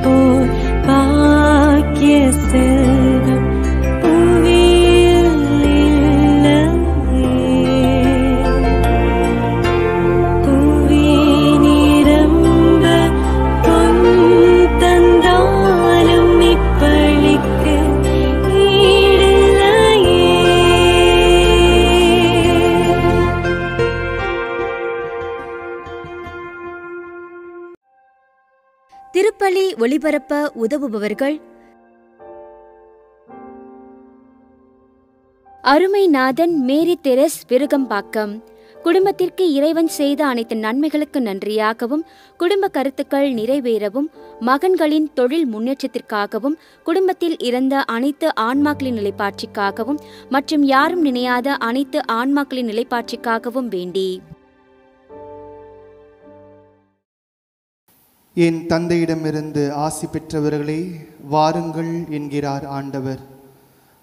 போல் பாக்கிய செல்வம் புவியில் இல்லையே. புவி நிரம்ப பொன் தந்தாலும் இப்பளிக்கு ஈடில்லையே. திருப்பலி ஒளிபரப்ப உதவுபவர்கள் அருமைநாதன் மேரி தெரஸ் விருகம்பாக்கம். குடும்பத்திற்கு இறைவன் செய்த அனைத்து நன்மைகளுக்கு நன்றியாகவும், குடும்ப கருத்துக்கள் நிறைவேறவும், மகன்களின் தொழில் முன்னேற்றத்திற்காகவும், குடும்பத்தில் இறந்த அனைத்து ஆன்மாக்களின் நிலைப்பாட்சிக்காகவும் மற்றும் யாரும் நினையாத அனைத்து ஆன்மாக்களின் நிலைப்பாட்சிக்காகவும் வேண்டி. என் தந்தையிடமிருந்து ஆசி பெற்றவர்களே, வாருங்கள் என்கிறார் ஆண்டவர்.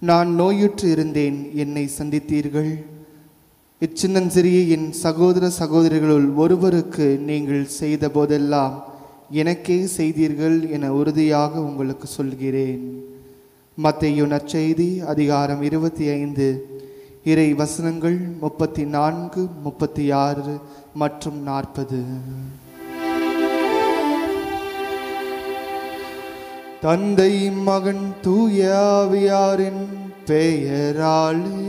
நான் நோயுற்று இருந்தேன், என்னை சந்தித்தீர்கள். இச்சின்னஞ்சிறிய என் சகோதர சகோதரிகளுள் ஒருவருக்கு நீங்கள் செய்த போதெல்லாம் எனக்கே செய்தீர்கள் என உறுதியாக உங்களுக்கு சொல்கிறேன். மத்தேயு நற்செய்தி அதிகாரம் 25 இறை வசனங்கள் 34, 36 மற்றும் 40. தந்தை மகன் தூய ஆவியாரின் பெயராலே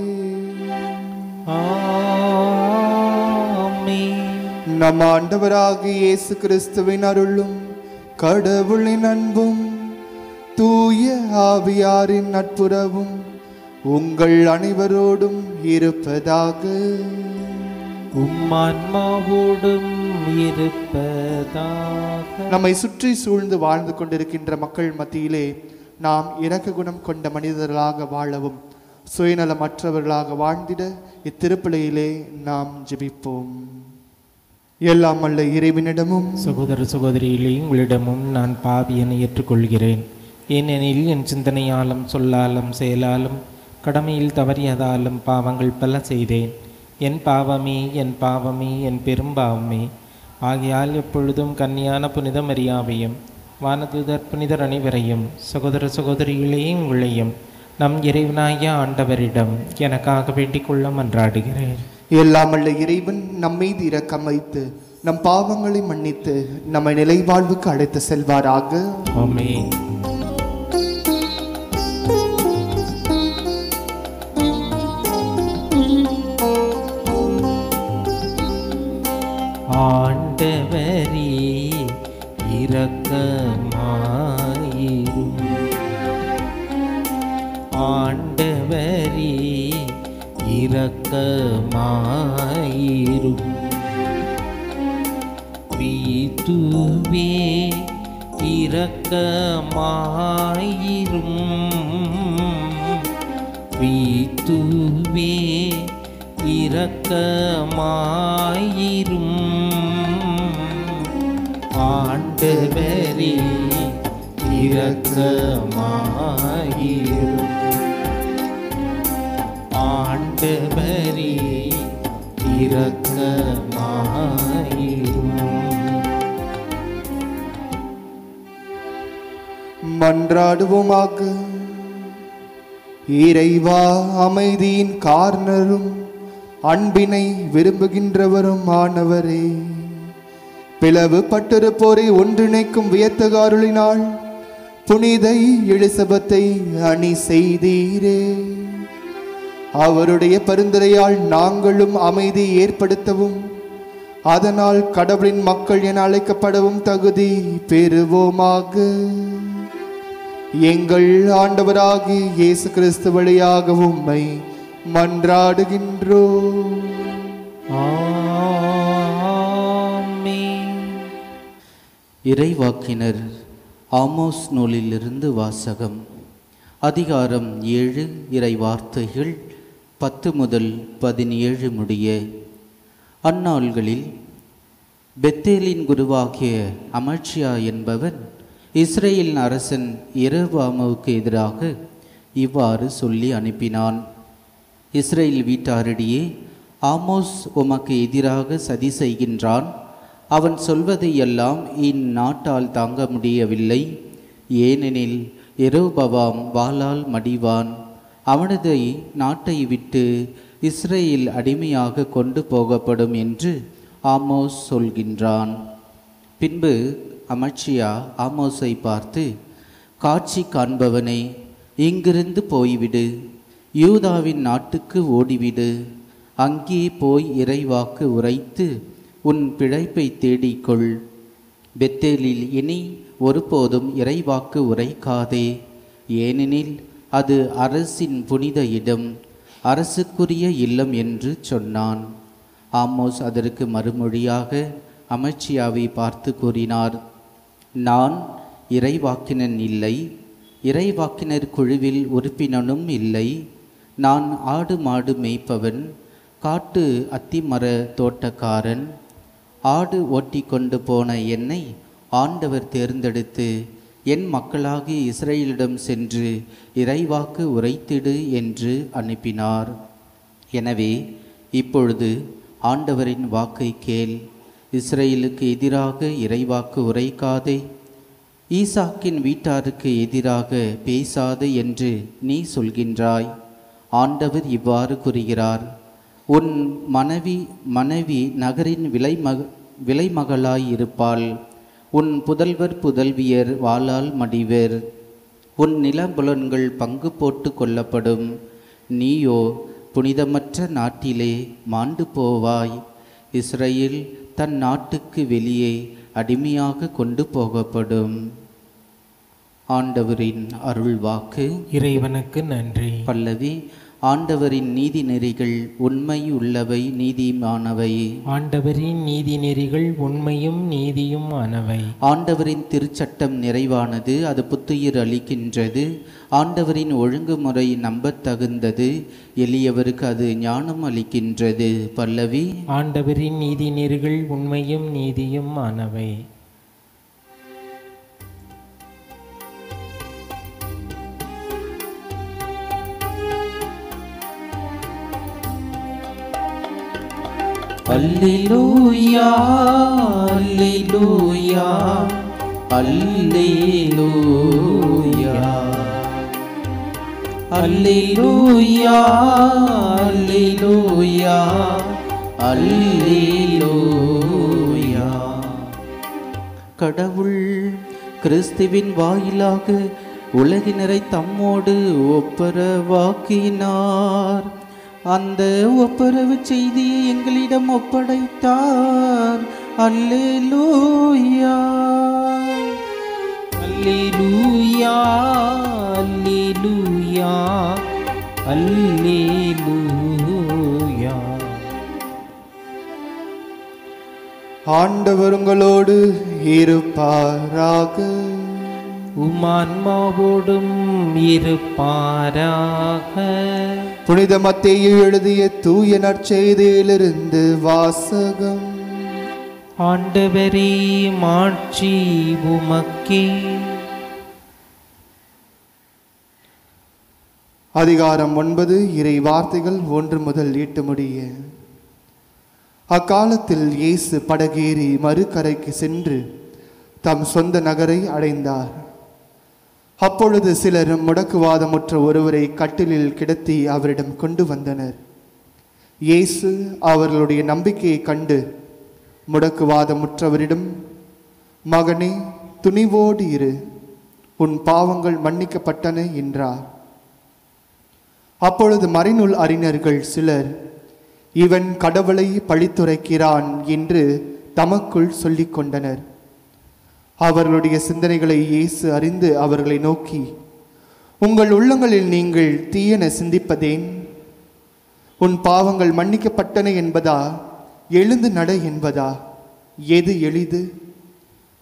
ஆமென். நம் ஆண்டவராகிய இயேசு கிறிஸ்துவின் அருளும் கடவுளின் அன்பும் தூய ஆவியாரின் நட்புறவும் உங்கள் அனைவரோடும் இருப்பதாக. உம்மான்மாவோடும் இருப்பதாக. நம்மை சுற்றி சூழ்ந்து வாழ்ந்து கொண்டிருக்கின்ற மக்கள் மத்தியிலே நாம் இரக்க குணம் கொண்ட மனிதர்களாக வாழவும், சுயநலமற்றவர்களாக வாழ்ந்திட இத்திருப்பலியிலே நாம் ஜெபிப்போம். எல்லாம் வல்ல இறைவனிடமும் சகோதர சகோதரிகளே, உங்களிடமும் நான் பாவியனை ஏற்றுக்கொள்கிறேன். ஏனெனில் என் சிந்தனையாலும் சொல்லாலும் செயலாலும் கடமையில் தவறியதாலும் பாவங்கள் பல செய்தேன். என் பாவமே, என் பாவமே, என் பெரும் பாவமே. ஆகையால் எப்பொழுதும் கன்னியான புனித மரியாவையும் வானதூதர் புனிதர் அனைவரையும் சகோதர சகோதரிகளே உங்களையும் நம் இறைவனாகிய ஆண்டவரிடம் எனக்காக வேண்டிக் கொள்ள மன்றாடுகிறேன். எல்லாம் வல்ல இறைவன் நம்மீது இரக்கம் வைத்து நம் பாவங்களை மன்னித்து நம்மை நிலை வாழ்வுக்கு அழைத்து செல்வாராக. ஆமென். ஆண்டவரே இரக்கமாயிரும். ஆண்டவரே இரக்கமாயிரும். கிறிஸ்துவே இரக்கமாயிரும். கிறிஸ்துவே இரக்கமாயிரும். ஆண்டவரே இரக்கமாயிரும். ஆண்டவரே இரக்கமாயிரும். மன்றாடுவோமாக. இறைவா, அமைதியின் காரணரும் அன்பினை விரும்புகின்றவரும் ஆனவரே, பிளவுபட்டிருப்போரை ஒன்றிணைக்கும் வியத்தகு அருளினால் புனித எலிசபெத்தை அணி செய்தீரே. அவருடைய பரிந்துரையால் நாங்களும் அமைதி ஏற்படுத்தவும், அதனால் கடவுளின் மக்கள் என அழைக்கப்படவும் தகுதி பெறுவோமாக. எங்கள் ஆண்டவராகிய இயேசு கிறிஸ்து வழியாக உம்மை மன்றாடுகின்றோம். இறைவாக்கினர் ஆமோஸ் நூலிலிருந்து வாசகம். அதிகாரம் 7, இறை வார்த்தைகள் 10 முதல் 17 முடிய. அந்நாள்களில் பெத்தேலின் குருவாகிய அமர்சியா என்பவன் இஸ்ரேல் அரசன் எரோபோவாமுக்கு எதிராக இவ்வாறு சொல்லி அனுப்பினான். இஸ்ரேல் வீட்டாரிடையே, ஆமோஸ் உமக்கு எதிராக சதி செய்கின்றான். அவன் சொல்வதையெல்லாம் இந்நாட்டால் தாங்க முடியவில்லை. ஏனெனில் எரோபவாம் வாளால் மடிவான். அவனது நாட்டை விட்டு இஸ்ரேல் அடிமையாக கொண்டு போகப்படும் என்று ஆமோஸ் சொல்கின்றான். பின்பு அமட்சியா ஆமோஸை பார்த்து, காட்சி காண்பவனே, இங்கிருந்து போய்விடு, யூதாவின் நாட்டுக்கு ஓடிவிடு. அங்கே போய் இறைவாக்கு உரைத்து உன் பிழைப்பை தேடிக்கொள். பெத்தேலில் இனி ஒருபோதும் இறைவாக்கு உரைக்காதே, ஏனெனில் அது அரசின் புனித இடம், அரசுக்குரிய இல்லம் என்று சொன்னான். ஆமோஸ் அதற்கு மறுமொழியாக அமட்சியாவை பார்த்து கூறினார், நான் இறைவாக்கினன் இல்லை, இறைவாக்கினர் குழுவில் உறுப்பினனும் இல்லை. நான் ஆடு மாடு மேய்ப்பவன், காட்டு அத்திமர தோட்டக்காரன். ஆடு ஓட்டி கொண்டு போன என்னை ஆண்டவர் தேர்ந்தெடுத்து என் மக்களாகிய இஸ்ரேலிடம் சென்று இறைவாக்கு உரைத்திடு என்று அனுப்பினார். எனவே இப்பொழுது ஆண்டவரின் வாக்கை கேள். இஸ்ரேலுக்கு எதிராக இறைவாக்கு உரைக்காதே, ஈசாக்கின் வீட்டாருக்கு எதிராக பேசாதே என்று நீ சொல்கின்றாய். ஆண்டவர் இவ்வாறு கூறுகிறார், உன் மனைவி நகரின் விலைமகளாயிருப்பாள். உன் புதல்வர் புதல்வியர் வாளால் மடிவர். உன் நிலபுலன்கள் பங்கு போட்டு கொள்ளப்படும். நீயோ புனிதமற்ற நாட்டிலே மாண்டு போவாய். இஸ்ரேல் தன் நாட்டுக்கு வெளியே அடிமையாக கொண்டு போகப்படும். ஆண்டவரின் அருள்வாக்கு. இறைவனுக்கு நன்றி. பல்லவி. ஆண்டவரின் நீதி நெறிகள் உண்மை உள்ளவை நீதிமானவை. ஆண்டவரின் நீதி நெறிகள் உண்மையும் நீதியும் ஆனவை. ஆண்டவரின் திருச்சட்டம் நிறைவானது, அது புத்துயிர் அளிக்கின்றது. ஆண்டவரின் ஒழுங்குமுறை நம்பத்தகுந்தது, எளியவருக்கு அது ஞானம் அளிக்கின்றது. பல்லவி. ஆண்டவரின் நீதி நெறிகள் உண்மையும் நீதியும் ஆனவை. அல்லேலூயா அல்லேலூயா அல்லேலூயா அல்லேலூயா அல்லேலூயா அல்லேலூயா. கடவுள் கிறிஸ்துவின் வாயிலாக உலகினரை தம்மோடு ஒப்புரவாக்கினார். அந்த ஒப்புரவு செய்தியை எங்களிடம் ஒப்படைத்தார். அல்லேலூயா அல்லேலூயா அல்லேலூயா அல்லேலூயா. ஆண்டவர் உங்களோடு இருப்பாராக. உமான்மாவோடும் இருப்பாராக. புனித மத்தேயு எழுதிய தூய நற்செய்தியிலிருந்து வாசகம். ஆண்டவரே, மாட்சி உமக்கே. அதிகாரம் 9. இறை வார்த்தைகள் 1 முதல் 8 முடிய. அக்காலத்தில் இயேசு படகேறி மறுகரைக்கு சென்று தம் சொந்த நகரை அடைந்தார். அப்பொழுது சிலர் முடக்குவாதமுற்ற ஒருவரை கட்டிலில் கிடத்தி அவரிடம் கொண்டு வந்தனர். இயேசு அவர்களுடைய நம்பிக்கையை கண்டு முடக்குவாதமுற்றவரிடம், மகனே, துணிவோடு இரு, உன் பாவங்கள் மன்னிக்கப்பட்டன என்றார். அப்பொழுது மறைநூல் அறிஞர்கள் சிலர், இவன் கடவுளை பழித்துரைக்கிறான் என்று தமக்குள் சொல்லிக் கொண்டனர். அவர்களுடைய சிந்தனைகளை இயேசு அறிந்து அவர்களை நோக்கி, உங்கள் உள்ளங்களில் நீங்கள் தீயன சிந்திப்பதேன்? உன் பாவங்கள் மன்னிக்கப்பட்டன என்பதா, எழுந்து நட என்பதா? எது எளிது?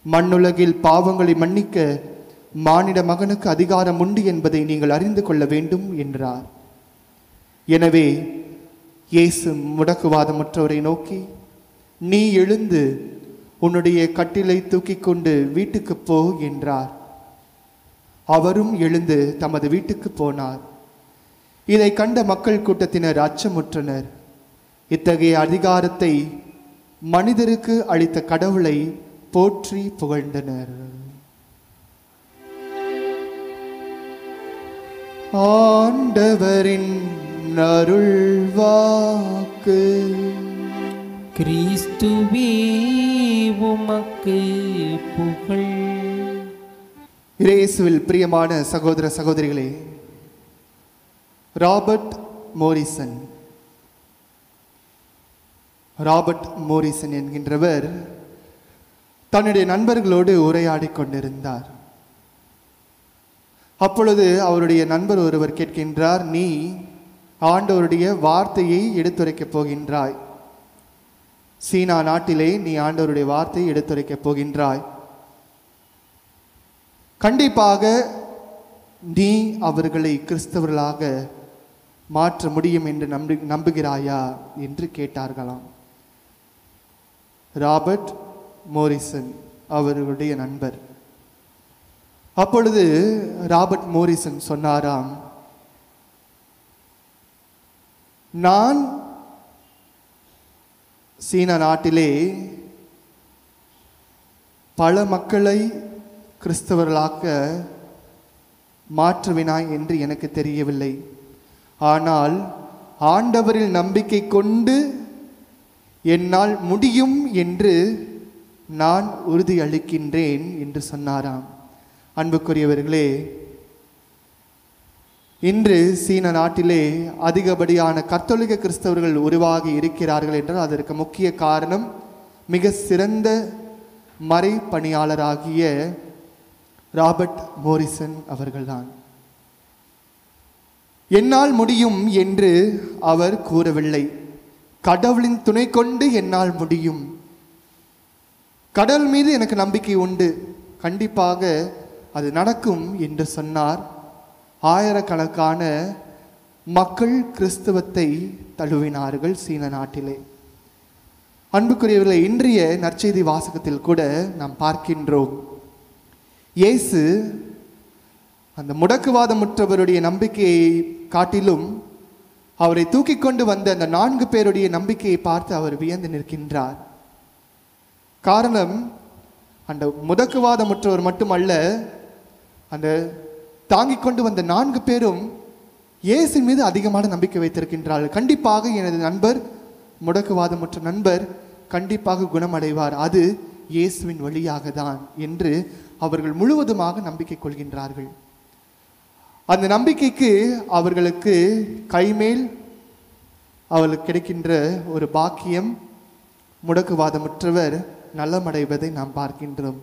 மண்ணுலகில் பாவங்களை மன்னிக்க மானிட மகனுக்கு அதிகாரம் உண்டு என்பதை நீங்கள் அறிந்து கொள்ள வேண்டும் என்றார். எனவே இயேசு முடக்குவாதமுற்றவரை நோக்கி, நீ எழுந்து உன்னுடைய கட்டிலை தூக்கி கொண்டு வீட்டுக்கு போ என்றார். அவரும் எழுந்து தமது வீட்டுக்கு போனார். இதை கண்ட மக்கள் கூட்டத்தினர் அச்சமுற்றனர். இத்தகைய அதிகாரத்தை மனிதருக்கு அளித்த கடவுளை போற்றி புகழ்ந்தனர். ஆண்டவரின் அருள்வாக்கு. கிறிஸ்துவே உமக்கு புகழ். இயேசுவில் பிரியமான சகோதர சகோதரிகளே, ராபர்ட் மோரிசன் என்கின்றவர் தன்னுடைய நண்பர்களோடு உரையாடிக் கொண்டிருந்தார். அப்பொழுது அவருடைய நண்பர் ஒருவர் கேட்கின்றார், நீ ஆண்டவருடைய வார்த்தையை எடுத்துரைக்கப் போகின்றாய், சீனா நாட்டிலே நீ ஆண்டவருடைய வார்த்தையை எடுத்துரைக்கப் போகின்றாய், கண்டிப்பாக நீ அவர்களை கிறிஸ்தவர்களாக மாற்ற முடியும் என்று நம்புகிறாயா என்று கேட்டார்களாம். ராபர்ட் மோரிசன் அவர்களுடைய நண்பர். அப்பொழுது ராபர்ட் மோரிசன் சொன்னாராம், நான் சீனா நாட்டிலே பல மக்களை கிறிஸ்தவர்களாக மாற்றுவினாய் என்று எனக்கு தெரியவில்லை. ஆனால் ஆண்டவரில் நம்பிக்கை கொண்டு என்னால் முடியும் என்று நான் உறுதி அளிக்கின்றேன் என்று சொன்னாராம். அன்புக்குரியவர்களே, இன்று சீன நாட்டிலே அதிகப்படியான கத்தோலிக்க கிறிஸ்தவர்கள் உருவாகி இருக்கிறார்கள் என்றால் அதற்கு முக்கிய காரணம் மிக சிறந்த மறை பணியாளராகிய ராபர்ட் மோரிசன் அவர்கள்தான். என்னால் முடியும் என்று அவர் கூறவில்லை, கடவுளின் துணை கொண்டு என்னால் முடியும், கடவுள் மீது எனக்கு நம்பிக்கை உண்டு, கண்டிப்பாக அது நடக்கும் என்று சொன்னார். ஆயிரக்கணக்கான மக்கள் கிறிஸ்தவத்தை தழுவினார்கள் சீன நாட்டிலே. அன்புக்குரியவர்களை, இன்றைய நற்செய்தி வாசகத்தில் கூட நாம் பார்க்கின்றோம், இயேசு அந்த முடக்குவாதமுற்றவருடைய நம்பிக்கையை காட்டிலும் அவரை தூக்கி கொண்டு வந்த அந்த 4 பேருடைய நம்பிக்கையை பார்த்து அவர் வியந்து நிற்கின்றார். காரணம், அந்த முடக்குவாதமுற்றவர் மட்டுமல்ல, அந்த தாங்கிக் கொண்டு வந்த 4 பேரும் இயேசு மீது அதிகமான நம்பிக்கை வைத்திருக்கின்றார்கள். கண்டிப்பாக எனது நண்பர், முடக்குவாதமுற்ற நண்பர் கண்டிப்பாக குணமடைவார், அது இயேசுவின் வழியாக தான் என்று அவர்கள் முழுவதுமாக நம்பிக்கை கொள்கின்றார்கள். அந்த நம்பிக்கைக்கு அவர்களுக்கு கைமேல் அவர்களுக்கு கிடைக்கின்ற ஒரு பாக்கியம், முடக்குவாதமுற்றவர் நலமடைவதை நாம் பார்க்கின்றோம்.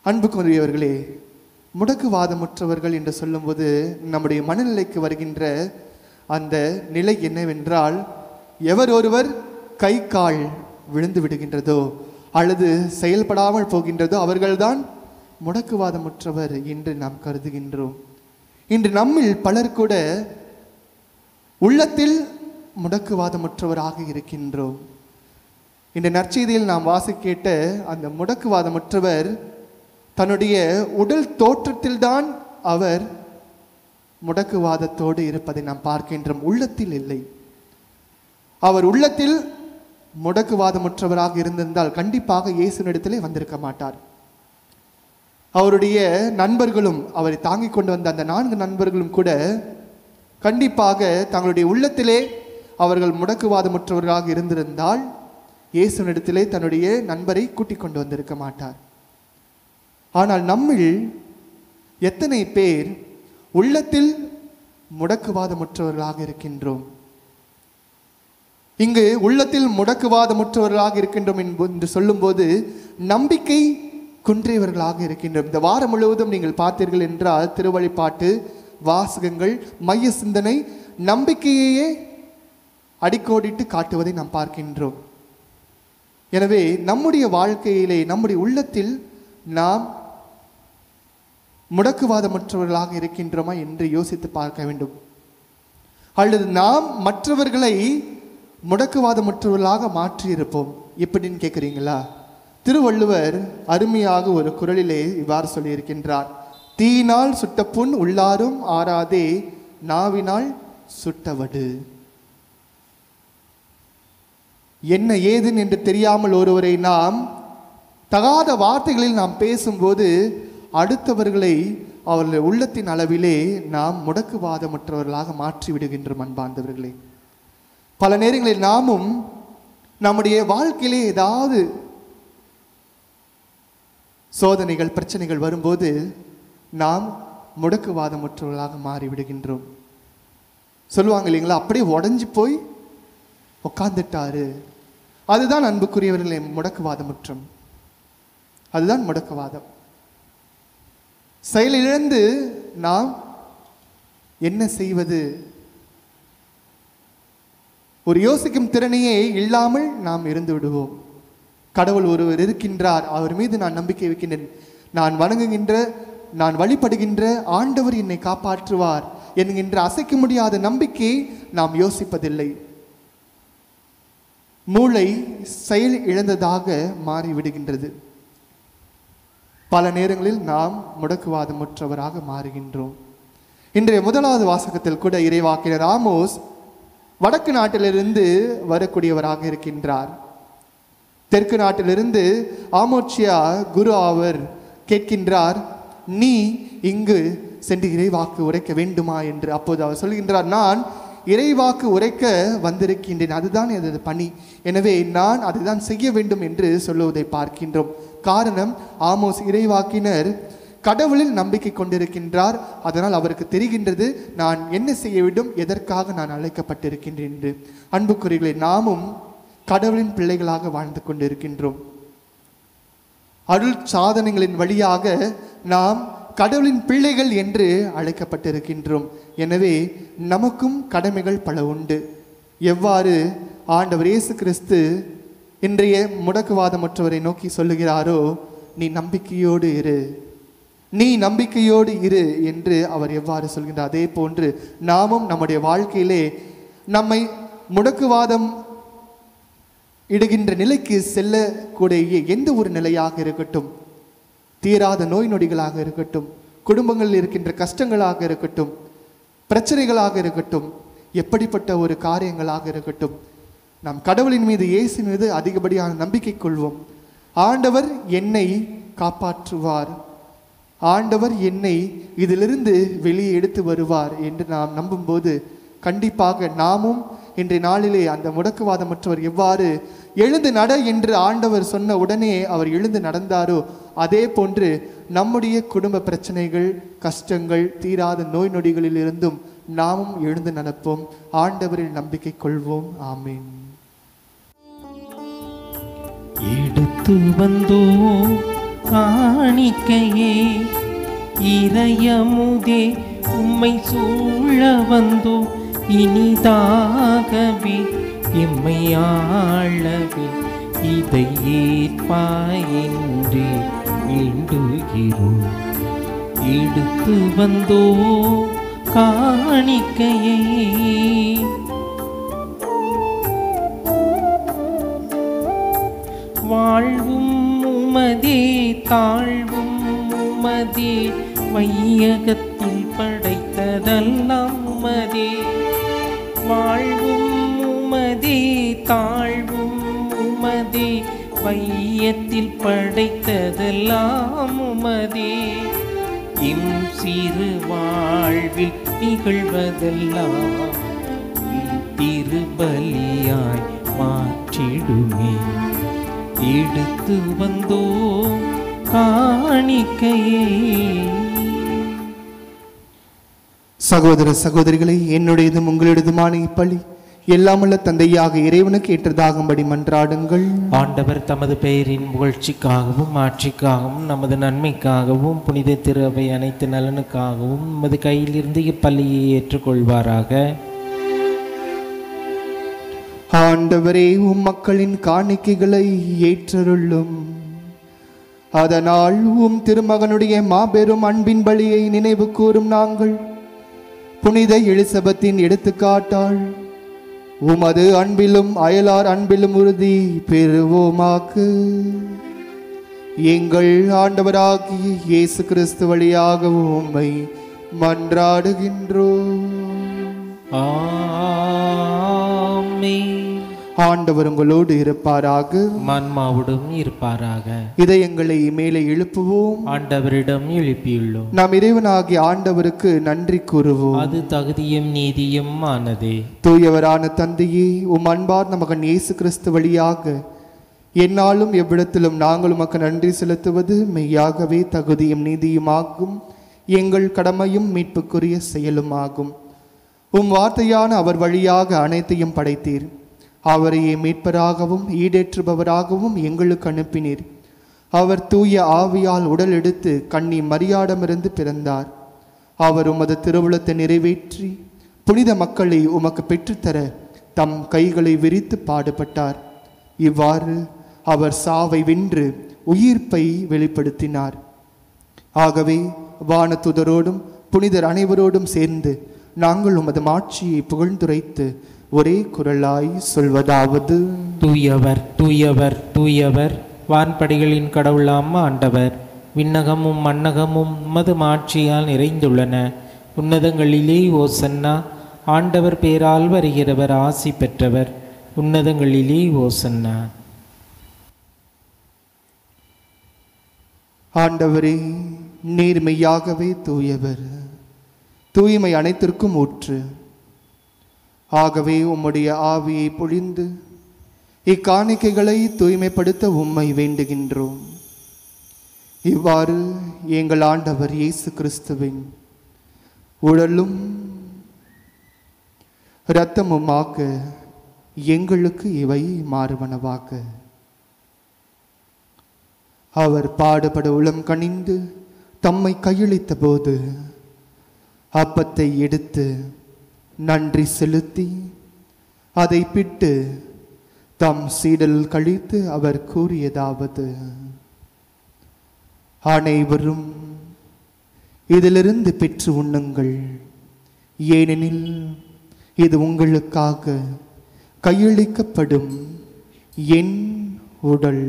அன்புக்குரியவர்களே, முடக்குவாதமுற்றவர்கள் என்று சொல்லும்போது நம்முடைய மனநிலைக்கு வருகின்ற அந்த நிலை என்னவென்றால், எவர் ஒருவர் கை கால் விழுந்து விடுகின்றதோ அல்லது செயல்படாமல் போகின்றதோ அவர்கள்தான் முடக்குவாதமுற்றவர் என்று நாம் கருதுகின்றோம். இன்று நம்மில் பலர் கூட உள்ளத்தில் முடக்குவாதமுற்றவராக இருக்கின்றோம். இந்த நற்செய்தியில் நாம் வாசிக்க அந்த முடக்குவாதமுற்றவர் தன்னுடைய உடல் தோற்றத்தில்தான் அவர் முடக்குவாதத்தோடு இருப்பதை நாம் பார்க்கின்றோம், உள்ளத்தில் இல்லை. அவர் உள்ளத்தில் முடக்குவாதமுற்றவராக இருந்திருந்தால் கண்டிப்பாக இயேசுவினிடத்திலே வந்திருக்க மாட்டார். அவருடைய நண்பர்களும், அவரை தாங்கிக் கொண்டு வந்த அந்த 4 நண்பர்களும் கூட கண்டிப்பாக தங்களுடைய உள்ளத்திலே அவர்கள் முடக்குவாதமுற்றவர்களாக இருந்திருந்தால் இயேசுவினிடத்திலே தன்னுடைய நண்பரை கூட்டிக் கொண்டு வந்திருக்க மாட்டார். ஆனால் நம்மில் எத்தனை பேர் உள்ளத்தில் முடக்குவாதமுற்றவர்களாக இருக்கின்றோம்? இங்கு உள்ளத்தில் முடக்குவாதமுற்றவர்களாக இருக்கின்றோம் என்று சொல்லும்போது நம்பிக்கை குன்றியவர்களாக இருக்கின்றோம். இந்த வாரம் முழுவதும் நீங்கள் பார்த்தீர்கள் என்றால் திருவழிபாட்டு வாசகங்கள், மைய சிந்தனை நம்பிக்கையே அடிக்கோடிட்டு காட்டுவதை நாம் பார்க்கின்றோம். எனவே நம்முடைய வாழ்க்கையிலே, நம்முடைய உள்ளத்தில் நாம் முடக்குவாதமற்றவர்களாக இருக்கின்றோமா என்று யோசித்து பார்க்க வேண்டும். அல்லது நாம் மற்றவர்களை முடக்குவாதமற்றவர்களாக மாற்றியிருப்போம். எப்படின்னு கேட்குறீங்களா? திருவள்ளுவர் அருமையாக ஒரு குறளிலே இவ்வாறு சொல்லியிருக்கின்றார், தீயினால் சுட்ட புண் உள்ளாரும் ஆறாதே, நாவினால் சுட்டவடு. என்ன ஏதுன்னு என்று தெரியாமல் ஒருவரை நாம் தகாத வார்த்தைகளில் நாம் பேசும்போது அடுத்தவர்களை அவர்கள் உள்ளத்தின் அளவிலே நாம் முடக்குவாதமற்றவர்களாக மாற்றி விடுகின்றோம். அன்பார்ந்தவர்களே, பல நேரங்களில் நாமும் நம்முடைய வாழ்க்கையிலே ஏதாவது சோதனைகள் பிரச்சனைகள் வரும்போது நாம் முடக்குவாதமற்றவர்களாக மாறிவிடுகின்றோம். சொல்லுவாங்க இல்லைங்களா, அப்படியே உடஞ்சி போய் உட்கார்ந்துட்டாரு. அதுதான் அன்புக்குரியவர்களே முடக்குவாதமுற்றம். அதுதான் முடக்குவாதம். செயலிழந்து நாம் என்ன செய்வது, ஒரு யோசிக்கும் திறனையே இல்லாமல் நாம் இருந்து விடுவோம். கடவுள் ஒருவர் இருக்கின்றார், அவர் மீது நான் நம்பிக்கை வைக்கின்றேன், நான் வணங்குகின்ற நான் வழிபடுகின்ற ஆண்டவர் என்னை காப்பாற்றுவார் என்கின்ற அசைக்க முடியாத நம்பிக்கை நாம் யோசிப்பதில்லை. மூளை செயல் இழந்ததாக மாறிவிடுகின்றது. பல நேரங்களில் நாம் முடக்குவாதமுற்றவராக மாறுகின்றோம். இன்றைய முதலாவது வாசகத்தில் கூட இறைவாக்கினர் ஆமோஸ் வடக்கு நாட்டிலிருந்து வரக்கூடியவராக இருக்கின்றார். தெற்கு நாட்டிலிருந்து ஆமோச்சியா குரு அவர் கேட்கின்றார், நீ இங்கு சென்று இறைவாக்கு உரைக்க வேண்டுமா என்று. அப்போது அவர் சொல்கின்றார், நான் இறைவாக்கு உரைக்க வந்திருக்கின்றேன், அதுதான் எனது பணி, எனவே நான் அதுதான் செய்ய வேண்டும் என்று சொல்லுவதை பார்க்கின்றோம். காரணம், ஆமோஸ் இறைவாக்கினர் கடவுளில் நம்பிக்கை கொண்டிருக்கின்றார். அதனால் அவருக்கு தெரிகின்றது நான் என்ன செய்ய வேண்டும், எதற்காக நான் அழைக்கப்பட்டிருக்கின்றேன் என்று. அன்புக்குரியவர்களே, நாமும் கடவுளின் பிள்ளைகளாக வாழ்ந்து கொண்டிருக்கின்றோம். அருள் சாதனைகளின் வழியாக நாம் கடவுளின் பிள்ளைகள் என்று அழைக்கப்பட்டிருக்கின்றோம். எனவே நமக்கும் கடமைகள் பல உண்டு. எவ்வாறு ஆண்டவர் இயேசு கிறிஸ்து இன்றைய முடக்குவாதமற்றவரை நோக்கி சொல்லுகிறாரோ, நீ நம்பிக்கையோடு இரு, நீ நம்பிக்கையோடு இரு என்று அவர் எவ்வாறு சொல்கின்றார், அதே போன்று நாமும் நம்முடைய வாழ்க்கையிலே நம்மை முடக்குவாதம் இடுகின்ற நிலைக்கு செல்லக்கூடிய எந்த ஒரு நிலையாக இருக்கட்டும், தீராத நோய் நொடிகளாக இருக்கட்டும், குடும்பங்களில் இருக்கின்ற கஷ்டங்களாக இருக்கட்டும், பிரச்சனைகளாக இருக்கட்டும், எப்படிப்பட்ட ஒரு காரியங்களாக இருக்கட்டும், நாம் கடவுளின் மீது இயேசு மீது அதிகப்படியான நம்பிக்கை கொள்வோம். ஆண்டவர் என்னை காப்பாற்றுவார், ஆண்டவர் என்னை இதிலிருந்து வெளியே எடுத்து வருவார் என்று நாம் நம்பும்போது கண்டிப்பாக நாமும் இன்றைய நாளிலே அந்த முடக்குவாதமற்றவர் எவ்வாறு எழுந்து நட என்று ஆண்டவர் சொன்ன உடனே அவர் எழுந்து நடந்தாரோ, அதே போன்று நம்முடைய குடும்ப பிரச்சனைகள், கஷ்டங்கள், தீராத நோய் நொடிகளில் இருந்தும் நாமும் எழுந்து நடப்போம். ஆண்டவரில் நம்பிக்கை கொள்வோம். ஆமீன். எடுத்து வந்தோம் காணிக்கையே இறையமுதே, உம்மை சூழ வந்தோம் இனிதாகவே, எம்மை ஆளவே இதை ஏற்பாய் என்று வேண்டுகிறோம். எடுத்து வந்தோம் காணிக்கையே வாழ்வும் உமதே தாழ்வும் உமதே, வையகத்தில் படைத்ததெல்லாம் உமதே. வாழ்வும் உமதே தாழ்வும் உமதே, வையத்தில் படைத்ததெல்லாம் உமதே. இம் சிறு வாழ்வில் நிகழ்வதெல்லாம் திருபலியாய் மாற்றிடுமே. எடுத்து வந்தோம் காணிக்கையே. சகோதர சகோதரிகளை, என்னுடையதும் உங்களுடையதுமான இப்பலி எல்லாமுள்ள தந்தையாக இறைவனுக்கு ஏற்றதாகும்படி மன்றாடுங்கள். ஆண்டவர் தமது பெயரின் புகழ்ச்சிக்காகவும் ஆட்சிக்காகவும் நமது நன்மைக்காகவும் புனித திரு அவை அனைத்து நலனுக்காகவும் நமது கையிலிருந்து இப்பள்ளியை ஏற்றுக்கொள்வாராக. ஆண்டவரே, உம் மக்களின் காணிக்கைகளை ஏற்றருளும். அதனால் உம் திருமகனுடைய மாபெரும் அன்பின் பலியை நினைவு கூறும் நாங்கள் புனித எலிசபெத்தின் எடுத்துக்காட்டால் உமது அன்பிலும் அயலார் அன்பிலும் உறுதி பெறுவோமாக்கு. எங்கள் ஆண்டவராகிய இயேசு கிறிஸ்து வழியாக உம்மை மன்றாடுகின்றோம். ஆமென். ஆண்டவர் உங்களோடு இருப்பாராக. ஆன்மாவோடும் இருப்பாராக. இதயங்களை மேலே எழுப்புவோம். ஆண்டவரிடம் எழுப்பியுள்ளோம். நாம் இறைவனாகிய ஆண்டவருக்கு நன்றி கூறுவோம். அது தகுதியும் நீதியும் ஆனதே. தூயவரான தந்தையே, உம் அன்பார்ந்த மகன் இயேசு கிறிஸ்து வழியாக எந்நாளும் எவ்விடத்திலும் நாங்கள் உமக்கு நன்றி செலுத்துவது மெய்யாகவே தகுதியும் நீதியுமாகும், எங்கள் கடமையும் மீட்புக்குரிய செயலுமாகும். உம் வார்த்தையான அவர் வழியாக அனைத்தையும் படைத்தீர். அவரையே மீட்பராகவும் ஈடேற்றுபவராகவும் எங்களுக்கு அனுப்பினீர். அவர் தூய ஆவியால் உடல் எடுத்து கன்னி மரியாடமிருந்து பிறந்தார். அவர் உமது திருவுளத்தை நிறைவேற்றி புனித மக்களை உமக்கு பெற்றுத்தர தம் கைகளை விரித்து பாடுபட்டார். இவ்வாறு அவர் சாவை வென்று உயிர்ப்பை வெளிப்படுத்தினார். ஆகவே வானதுதரோடும் புனிதர் அனைவரோடும் சேர்ந்து நாங்கள் உமது மாட்சியை புகழ்ந்துரைத்து ஒரே குரலாய் சொல்வதாவது: தூயவர் தூயவர் தூயவர், வான்படைகளின் கடவுளாம் ஆண்டவர். விண்ணகமும் மண்ணகமும் உமது மாட்சியால் நிறைந்துள்ளன. உன்னதங்களிலே ஓசன்னா. ஆண்டவர் பேரால் வருகிறவர் ஆசி பெற்றவர். உன்னதங்களிலே ஓசன்னா. ஆண்டவரே, நீர் மெய்யாகவே தூயவர், தூய்மை அனைத்திற்கும் ஊற்று. ஆகவே உம்முடைய ஆவியை பொழிந்து இக்காணிக்கைகளை தூய்மைப்படுத்த உம்மை வேண்டுகின்றோம். இவ்வாறு எங்கள் ஆண்டவர் இயேசு கிறிஸ்துவின் உடலும் இரத்தமுமாக எங்களுக்கு இவை மாறுவனவாக. அவர் பாடுபட உளம் கனிந்து தம்மை கையளித்த போது அப்பத்தை எடுத்து நன்றி செலுத்தி அதை பிட்டு தம் சீடல் கழித்து அவர் கூறியதாவது: அனைவரும் இதிலிருந்து பெற்று உண்ணுங்கள், ஏனெனில் இது உங்களுக்காக கையளிக்கப்படும் என் உடல்.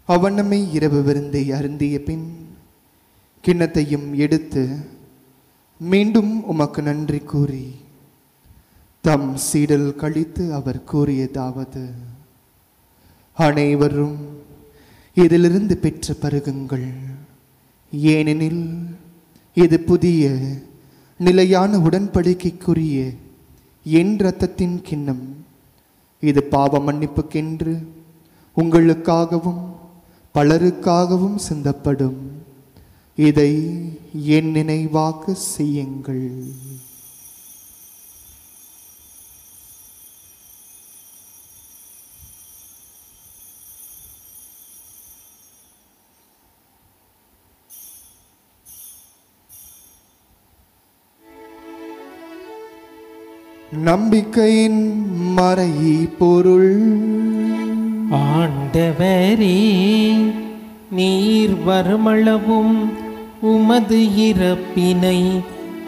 அவனமை இரவு விருந்தை அருந்திய பின் கிண்ணத்தையும் எடுத்து மீண்டும் உமக்கு நன்றி கூறி தம் சீடல் கழித்து அவர் கூறியதாவது: அனைவரும் இதிலிருந்து பெற்று பருகுங்கள், ஏனெனில் இது புதிய நிலையான உடன்படிக்கைக்குரிய என் இரத்தத்தின் கிண்ணம். இது பாவ மன்னிப்புக்கென்று உங்களுக்காகவும் பலருக்காகவும் சிந்தப்படும். இதை என் நினைவாக செய்யுங்கள். நம்பிக்கையின் மறை பொருள். ஆண்டவரே, நீர் வருமளவும் உமது இறப்பினை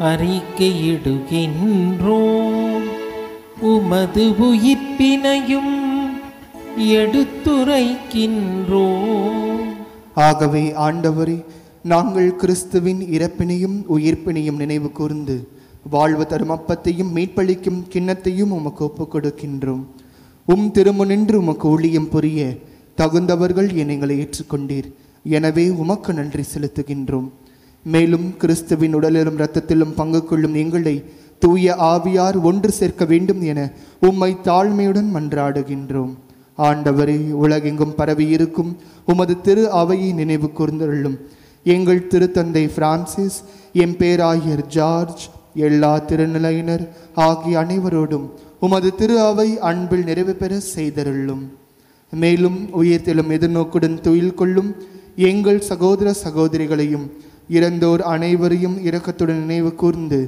அறிக்கையிடுகின்றோம், உமது உயிர்ப்பினையும் எடுத்துரைக்கின்றோம். ஆகவே ஆண்டவரே, நாங்கள் கிறிஸ்துவின் இறப்பினையும் உயிர்ப்பினையும் நினைவு கூர்ந்து வாழ்வு தரும் அப்பத்தையும் மீட்பளிக்கும் கிண்ணத்தையும் உமக்கு ஒப்புக் கொடுக்கின்றோம். திருமுனின்று உமக்கு ஊழியம் புரிய தகுந்தவர்கள் எங்களை ஏற்றுக்கொண்டீர். எனவே உமக்கு நன்றி செலுத்துகின்றோம். மேலும் கிறிஸ்துவின் உடலிலும் இரத்தத்திலும் பங்கு கொள்ளும் எங்களை தூய ஆவியார் ஒன்று சேர்க்க வேண்டும் என உம்மை தாழ்மையுடன் மன்றாடுகின்றோம். ஆண்டவரே, உலகெங்கும் பரவி இருக்கும் உமது திரு அவையை நினைவு கூர்ந்தருளும். எங்கள் திருத்தந்தை பிரான்சிஸ், எம் பேராயர் ஜார்ஜ், எல்லா திருநிலையினர் ஆகிய அனைவரோடும் உமது திரு அவை அன்பில் நிறைவு பெற செய்தருளும். மேலும் உயிர்த்தெழும் எதிர்நோக்குடன் துயில் கொள்ளும் எங்கள் சகோதர சகோதரிகளையும் இறந்தோர் அனைவரையும் இரக்கத்துடன் நினைவு கூர்ந்து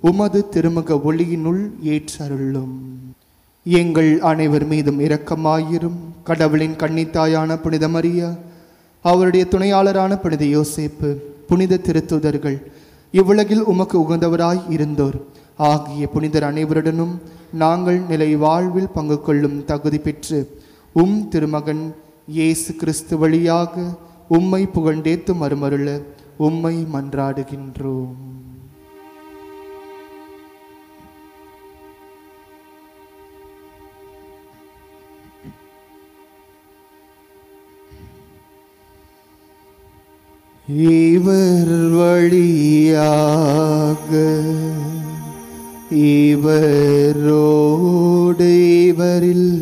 உமது திருமுக ஒளியினுள் ஏற்றருளும். எங்கள் அனைவர் மீதும் இரக்கமாயிரும். கடவுளின் கன்னித்தாயான புனித மரியா, அவருடைய துணையாளரான புனித யோசேப்பு, புனித திருத்துதர்கள், இவ்வுலகில் உமக்கு உகந்தவராய் இருந்தோர் ஆகிய புனிதர் அனைவருடனும் நாங்கள் நிலை வாழ்வில் பங்கு கொள்ளும் தகுதி பெற்று திருமகன் இயேசு கிறிஸ்து வழியாக உம்மை புகழ்ந்தேத்து மறுமருள உம்மை மன்றாடுகின்றோம். இவர் வழியாக இவரோடு இவரில்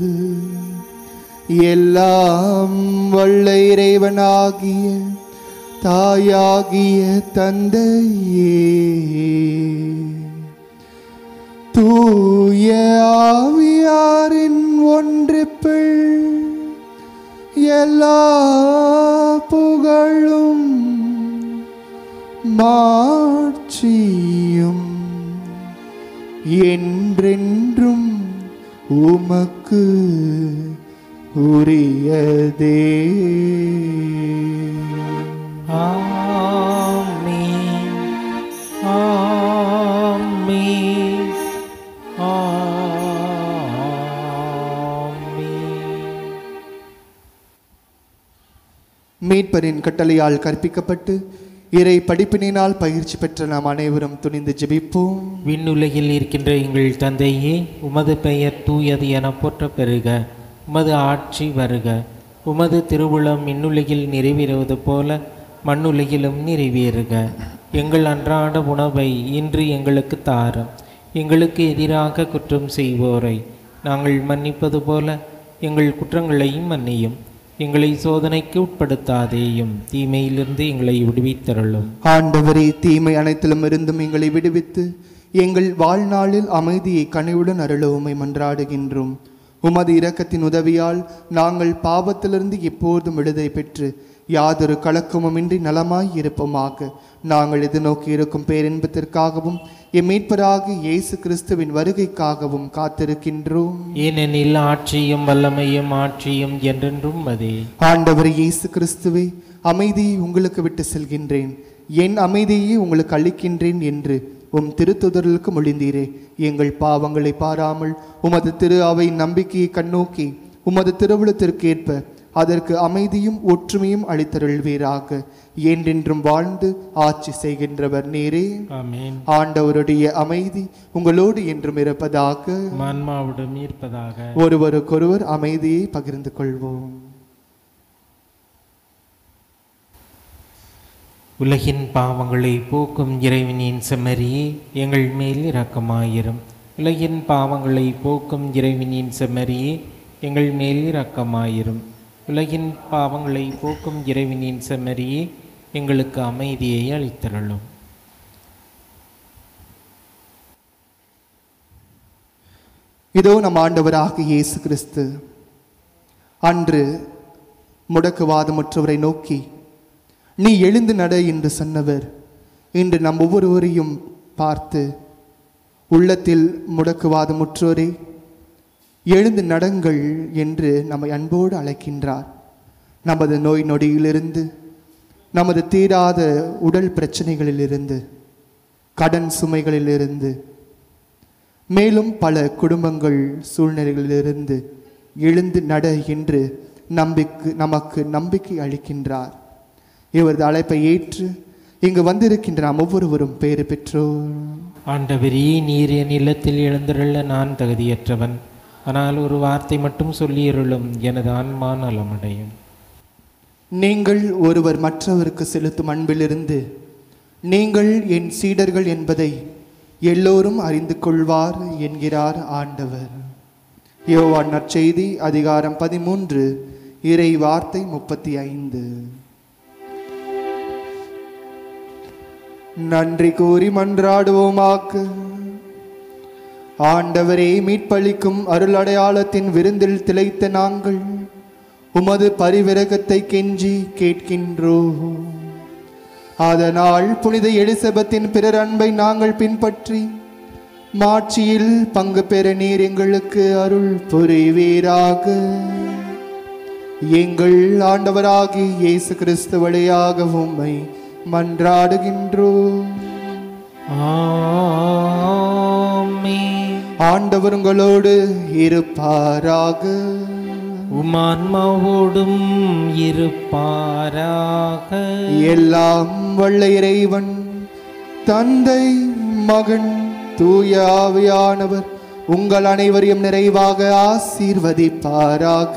எல்லாம் வல்ல இறைவனாகிய தாயாகிய தந்தையே தூய ஆவியாரின் ஒன்றிப்பில் எல்லா புகழும் மாட்சியும் என்றென்றும் உமக்கு உரியதே. ஆமென், ஆமென், ஆமென். மீட்பரின் கட்டளையால் கற்பிக்கப்பட்டு இறை படிப்பினால் பயிற்சி பெற்ற நாம் அனைவரும் துணிந்து ஜெபிப்போம். விண்ணுலகில் இருக்கின்ற எங்கள் தந்தையே, உமது பெயர் தூயது என போற்ற பெறுக. உமது ஆட்சி வருக. உமது திருவுளம் விண்ணுலகில் நிறைவேறுவது போல மண்ணுலகிலும் நிறைவேறுக. எங்கள் அன்றாட உணவை இன்று எங்களுக்கு தாரும். எங்களுக்கு எதிராக குற்றம் செய்வோரை நாங்கள் மன்னிப்பது போல எங்கள் குற்றங்களையும் மன்னியும். எங்களை சோதனைக்கு உட்படுத்தாதேயும், தீமையிலிருந்து எங்களை விடுவித்தருளும். ஆண்டவரே, தீமை அனைத்திலும் இருந்தும் எங்களை விடுவித்து எங்கள் வாழ்நாளில் அமைதியை கனிவுடன் அருள உம்மை மன்றாடுகின்றோம். உமது இரக்கத்தின் உதவியால் நாங்கள் பாவத்திலிருந்து எப்போதும் விடுதலை பெற்று யாதொரு கலக்கமுமின்றி நலமாய் இருப்போமாக. நாங்கள் எதிர்நோக்கி இருக்கும் பேரின்பத்திற்காகவும் எம் மீட்பராகிய இயேசு கிறிஸ்துவின் வருகைக்காகவும் காத்திருக்கின்றோம். ஏனெனில் ஆட்சியும் வல்லமையும் ஆட்சியும் என்றென்றும் அதே. ஆண்டவர் இயேசு கிறிஸ்துவே, அமைதியை உங்களுக்கு விட்டு செல்கின்றேன், என் அமைதியை உங்களுக்கு அளிக்கின்றேன் என்று உம் திருத்துதர்களுக்கு மொழிந்தீரே. எங்கள் பாவங்களை பாராமல் உமது திரு அவை நம்பிக்கையை கண்ணோக்கி உமது திருவுளத்திற்கு ஏற்ப அதற்கு அமைதியும் ஒற்றுமையும் அளித்தருள்வீராக. என்றென்றும் வாழ்ந்து ஆட்சி செய்கின்றவர் நீரே. ஆமென். ஆண்டவருடைய அமைதி உங்களோடு என்றும் இருப்பதாக. ஆன்மாவோடும் இருப்பதாக. ஒருவருக்கொருவர் அமைதியை பகிர்ந்து கொள்வோம். உலகின் பாவங்களை போக்கும் இறைவனின் செம்மறியே, எங்கள் மேல் இரக்கமாயிரும். உலகின் பாவங்களை போக்கும் இறைவனின் செம்மறியே, எங்கள் மேல் இரக்கமாயிரும். உலகின் பாவங்களை போக்கும் இறைவனின் செம்மறியே, எங்களுக்கு அமைதியை அளித்தருளும். இதோ நம் ஆண்டவராக இயேசு கிறிஸ்து அன்று முடக்குவாதமுற்றவரை நோக்கி நீ எழுந்து நட என்று சொன்னவர் இன்று நம் ஒவ்வொருவரையும் பார்த்து உள்ளத்தில் முடக்குவாதமுற்றோரே எழுந்து நடங்கள் என்று நம்மை அன்போடு அழைக்கின்றார். நமது நோய் நொடியிலிருந்து, நமது தீராத உடல் பிரச்சனைகளிலிருந்து, கடன் சுமைகளிலிருந்து, மேலும் பல குடும்பங்கள் சூழ்நிலைகளிலிருந்து எழுந்து நட என்று நமக்கு நம்பிக்கை அளிக்கின்றார். இவரது அழைப்பை ஏற்று இங்கு வந்திருக்கின்ற நாம் ஒவ்வொருவரும் பேறு பெற்றோர். ஆண்டவரே, நீர் என் இல்லத்தில் எழுந்தருள நான் தகுதியற்றவன். ஆனால் ஒரு வார்த்தை மட்டும் சொல்லியருளும், எனது ஆன்மா நலமடையும். நீங்கள் ஒருவர் மற்றவருக்கு செலுத்தும் அன்பிலிருந்து நீங்கள் என் சீடர்கள் என்பதை எல்லோரும் அறிந்து கொள்வார் என்கிறார் ஆண்டவர். யோவான் நற்செய்தி அதிகாரம் 13 இறை வார்த்தை 35. நன்றி கூறி மன்றாடுவோமாக்க. ஆண்டவரே, மீட்பளிக்கும் அருளடையாளத்தின் விருந்தில் திளைத்த நாங்கள் உமது பரிவிரகத்தை கெஞ்சி கேட்கின்றோம். அதனால் புனித எலிசபெத்தின் பிறர் அன்பை நாங்கள் பின்பற்றி மாட்சியில் பங்கு பெற நீர் எங்களுக்கு அருள் புரிவீராக. எங்கள் ஆண்டவராகிய இயேசு கிறிஸ்து வழியாக உம்மை மன்றாடுகின்றோம். ஆமென். ஆமென். ஆண்டவர் உங்களோடு இருப்பாராக. உமான்மாவோடும் இருப்பாராக. எல்லாம் வல்ல இறைவன் தந்தை, மகன், தூய ஆவியானவர் உங்கள் அனைவரையும் நிறைவாக ஆசீர்வதிப்பாராக.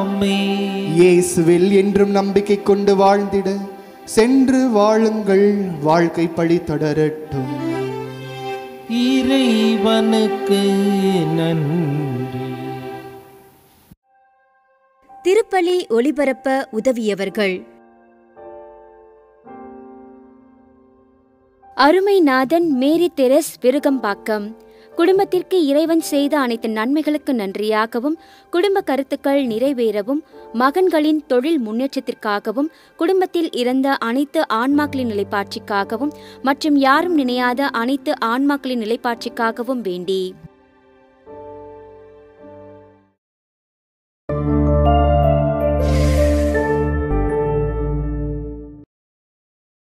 ஆமென். இயேசுவில் என்றும் நம்பிக்கை கொண்டு வாழ்ந்திட சென்று வாழுங்கள். வாழ்க்கை பழி தொடரட்டும். இறைவனுக்கு நன்றி. திருப்பலி ஒளிபரப்ப உதவியவர்கள்: அருமைநாதன் மேரி தெரஸ் விருகம்பாக்கம். குடும்பத்திற்கு இறைவன் செய்த அனைத்து நன்மைகளுக்கு நன்றியாகவும், குடும்ப கருத்துக்கள் நிறைவேறவும், மகன்களின் தொழில் முன்னேற்றத்திற்காகவும், குடும்பத்தில் இறந்த அனைத்து ஆன்மாக்களின் நிலைப்பாட்சிக்காகவும் மற்றும் யாரும் நினையாத அனைத்து ஆன்மாக்களின் நிலைப்பாட்சிக்காகவும் வேண்டி